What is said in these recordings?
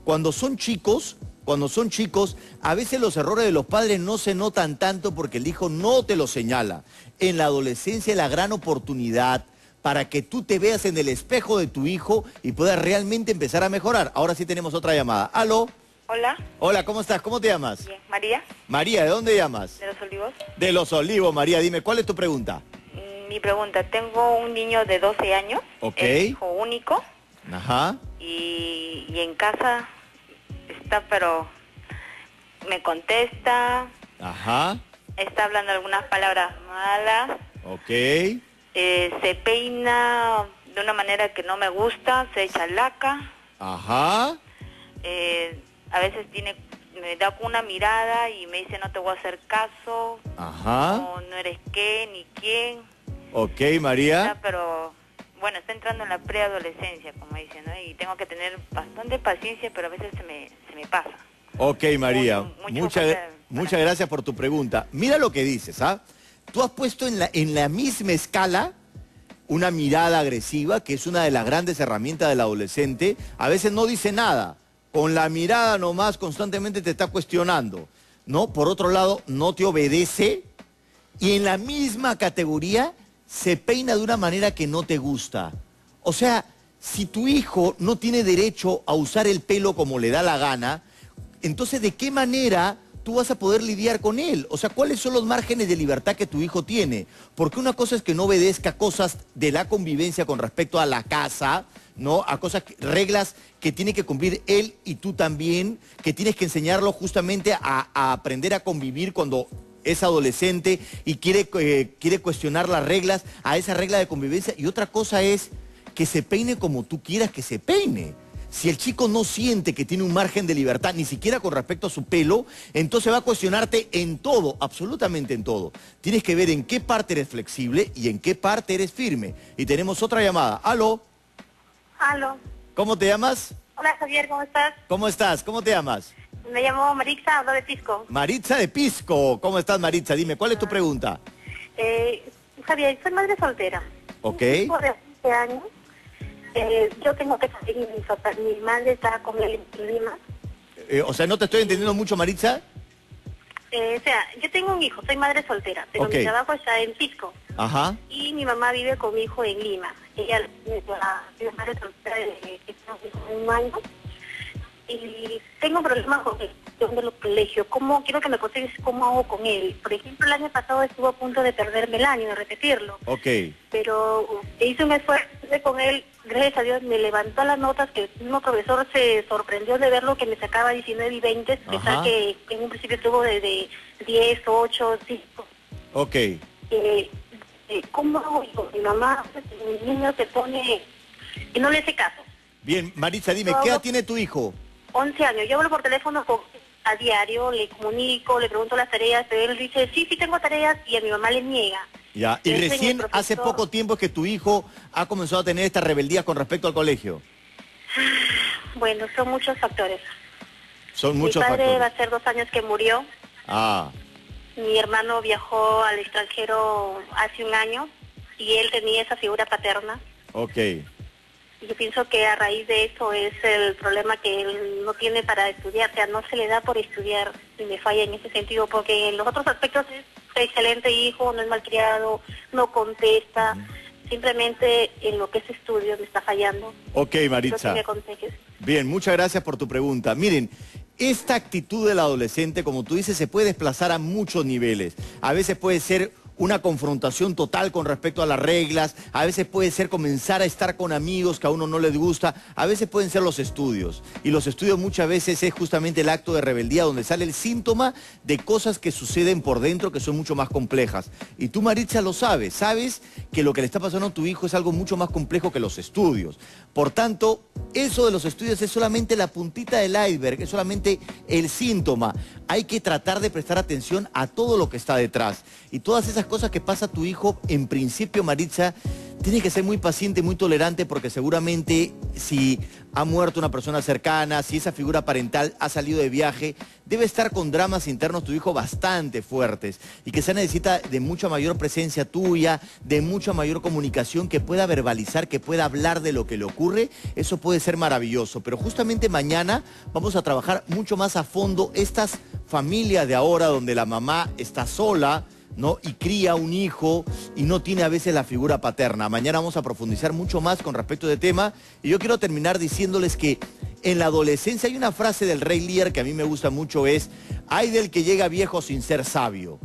Cuando son chicos, a veces los errores de los padres no se notan tanto porque el hijo no te lo señala. En la adolescencia es la gran oportunidad para que tú te veas en el espejo de tu hijo y puedas realmente empezar a mejorar. Ahora sí tenemos otra llamada. ¿Aló? Hola. Hola, ¿cómo estás? ¿Cómo te llamas? Bien. María. María, ¿de dónde llamas? De Los Olivos. De Los Olivos, María. Dime, ¿cuál es tu pregunta? Mi pregunta, tengo un niño de 12 años, Ok. es hijo único, Ajá. y en casa está, pero me contesta, Ajá. está hablando algunas palabras malas, Ok. se peina de una manera que no me gusta, se echa laca, Ajá. a veces me da con una mirada y me dice no te voy a hacer caso, Ajá. no eres qué ni quién. Ok, María. Pero bueno, está entrando en la preadolescencia, como dicen, ¿no? Y tengo que tener bastante paciencia, pero a veces se me pasa. Ok, María. Muchas gracias gracias por tu pregunta. Mira lo que dices, ¿ah? Tú has puesto en la misma escala una mirada agresiva, que es una de las grandes herramientas del adolescente. A veces no dice nada. Con la mirada nomás constantemente te está cuestionando, ¿no? Por otro lado, no te obedece. Y en la misma categoría se peina de una manera que no te gusta. O sea, si tu hijo no tiene derecho a usar el pelo como le da la gana, entonces ¿de qué manera tú vas a poder lidiar con él? O sea, ¿cuáles son los márgenes de libertad que tu hijo tiene? Porque una cosa es que no obedezca cosas de la convivencia con respecto a la casa, ¿no? A cosas, reglas que tiene que cumplir él y tú también, que tienes que enseñarlo justamente a aprender a convivir cuando es adolescente y quiere cuestionar las reglas, a esa regla de convivencia. Y otra cosa es que se peine como tú quieras que se peine. Si el chico no siente que tiene un margen de libertad, ni siquiera con respecto a su pelo, entonces va a cuestionarte en todo, absolutamente en todo. Tienes que ver en qué parte eres flexible y en qué parte eres firme. Y tenemos otra llamada. ¿Aló? Aló. ¿Cómo te llamas? Hola Javier, ¿cómo estás? ¿Cómo estás? ¿Cómo te llamas? Me llamo Maritza, hablo de Pisco. Maritza de Pisco. ¿Cómo estás, Maritza? Dime, ¿cuál es tu pregunta? Javier, soy madre soltera. Ok. Un hijo de 11 años. Yo tengo que salir y mi madre está con él en Lima. O sea, no te estoy entendiendo mucho, Maritza. Yo tengo un hijo, soy madre soltera, pero mi trabajo está en Pisco. Ajá. Y mi mamá vive con mi hijo en Lima. Ella es madre soltera de un año. Y tengo problemas con el de los colegios. Quiero que me aconsejes cómo hago con él? Por ejemplo, el año pasado estuvo a punto de perderme el año, de repetirlo. Ok. Pero hice un esfuerzo con él, gracias a Dios me levantó las notas, que el mismo profesor se sorprendió de ver lo que me sacaba 19 y 20, pensar que en un principio estuvo de 10, 8, 5. Ok. ¿Cómo hago yo? Mi mamá, mi niño se pone y no le hace caso. Bien, Maritza, dime, ¿qué edad tiene tu hijo? 11 años. Yo hablo por teléfono a diario, le comunico, le pregunto las tareas, pero él dice, sí tengo tareas, y a mi mamá le niega. Ya, y recién hace poco tiempo es que tu hijo ha comenzado a tener estas rebeldías con respecto al colegio. Bueno, son muchos factores. Son muchos factores. Mi padre va a ser 2 años que murió. Ah. Mi hermano viajó al extranjero hace 1 año y él tenía esa figura paterna. Ok. Yo pienso que a raíz de eso es el problema que él no tiene para estudiar, o sea, no se le da por estudiar y me falla en ese sentido, porque en los otros aspectos es excelente hijo, no es malcriado, no contesta, simplemente en lo que es estudio me está fallando. Ok, Maritza. Bien, muchas gracias por tu pregunta. Miren, esta actitud del adolescente, como tú dices, se puede desplazar a muchos niveles. A veces puede ser una confrontación total con respecto a las reglas, a veces puede ser comenzar a estar con amigos que a uno no les gusta, a veces pueden ser los estudios. Y los estudios muchas veces es justamente el acto de rebeldía donde sale el síntoma de cosas que suceden por dentro que son mucho más complejas. Y tú, Maritza, lo sabes que lo que le está pasando a tu hijo es algo mucho más complejo que los estudios. Por tanto, eso de los estudios es solamente la puntita del iceberg, es solamente el síntoma. Hay que tratar de prestar atención a todo lo que está detrás. Y todas esas cosas que pasa a tu hijo, en principio, Maritza, Tienes que ser muy paciente, muy tolerante, porque seguramente si ha muerto una persona cercana, si esa figura parental ha salido de viaje, debe estar con dramas internos tu hijo bastante fuertes y que se necesita de mucha mayor presencia tuya, de mucha mayor comunicación, que pueda verbalizar, que pueda hablar de lo que le ocurre. Eso puede ser maravilloso, pero justamente mañana vamos a trabajar mucho más a fondo estas familias de ahora donde la mamá está sola, ¿no? Y cría un hijo y no tiene a veces la figura paterna. Mañana vamos a profundizar mucho más con respecto a este tema y yo quiero terminar diciéndoles que en la adolescencia hay una frase del Rey Lear que a mí me gusta mucho, es: "Ay del que llega viejo sin ser sabio".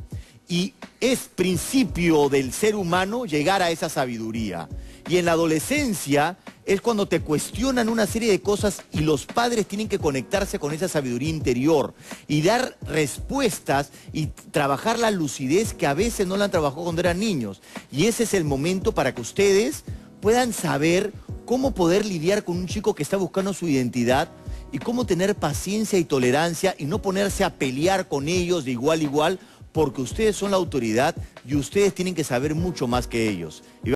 Y es principio del ser humano llegar a esa sabiduría. Y en la adolescencia es cuando te cuestionan una serie de cosas y los padres tienen que conectarse con esa sabiduría interior y dar respuestas y trabajar la lucidez que a veces no la han trabajado cuando eran niños. Y ese es el momento para que ustedes puedan saber cómo poder lidiar con un chico que está buscando su identidad y cómo tener paciencia y tolerancia y no ponerse a pelear con ellos de igual a igual, porque ustedes son la autoridad y ustedes tienen que saber mucho más que ellos.